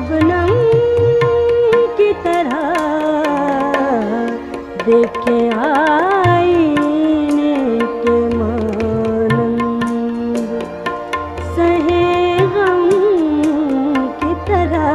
शबनम की तरह देखे आईने के मानंद, सहे गम की तरह।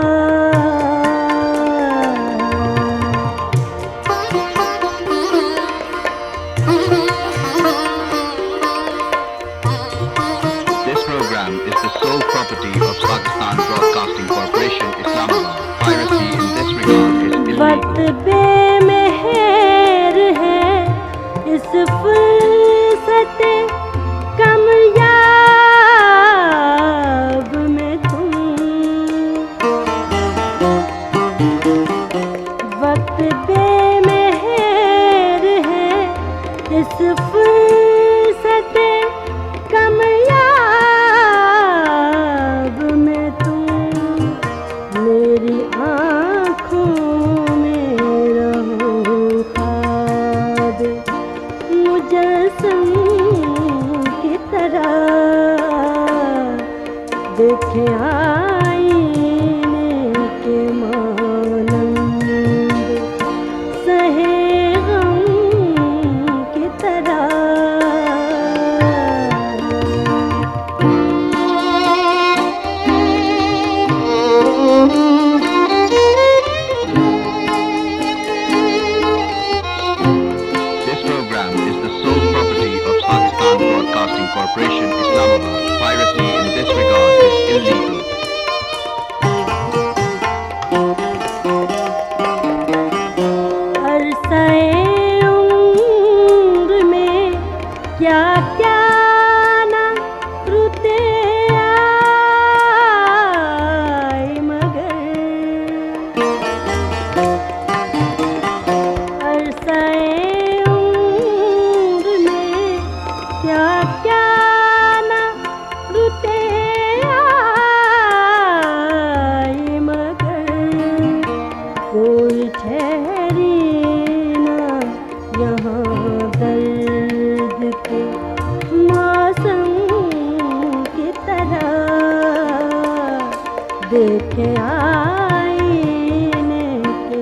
This program is the sole property of Pakistan Broadcasting Corporation, Islamabad. Piracy in this regard is वक्त illegal. बेमेहर है इस फुर्सत कमयाब में तुम, वक्त बेमेहर है इस फुर्सत कमयाब में तुम, मेरी आँखों में रहो ख्वाब मुजस्सम की तरह देखे आईने के मानंद, सहे गम की तरह। This program is the sole property of Pakistan Broadcasting Corporation, Islamabad. Piracy in this regard is illegal. अरसाए उम्र में क्या क्या न रुते आए, मगर अरसाए उम्र में क्या क्या न रुते आए, मगर कोई ठहरी ना यहाँ दर्द के मौसम की तरह देखे आईने के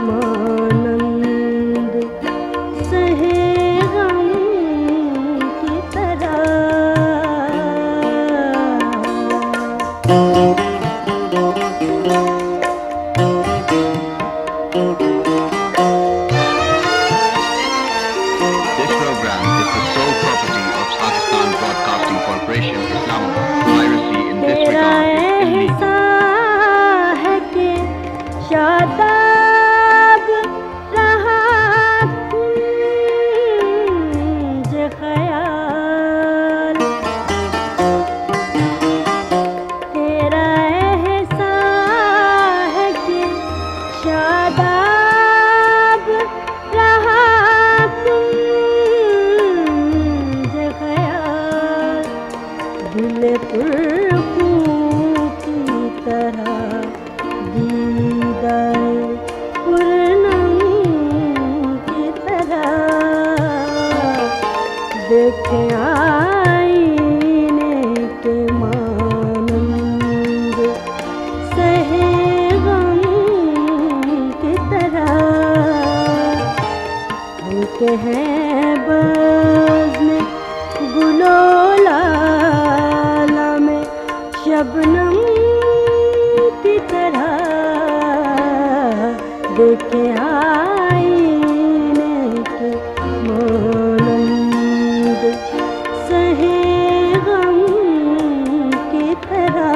मानंद, सहे गम की तरह। This program is the sole property of Pakistan Broadcasting Corporation, Islamabad. Piracy in this तेरा regard is illegal. एहसान है कि शादाब रहा कुंज ख्याल, तेरा एहसान है कि शादाब रहा कुंज ख्याल, दिल तुर्कों की तरह दीदार पूर्णम की तरह देखे आईने के मानंद, सहे गम की तरह। हल्के हैं बज़्म गुलो लाला में शबनम की तरह देखे आईने के मानंद, सहे गम की तरह।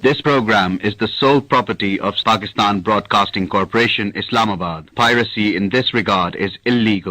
This program is the sole property of Pakistan Broadcasting Corporation, Islamabad. Piracy in this regard is illegal.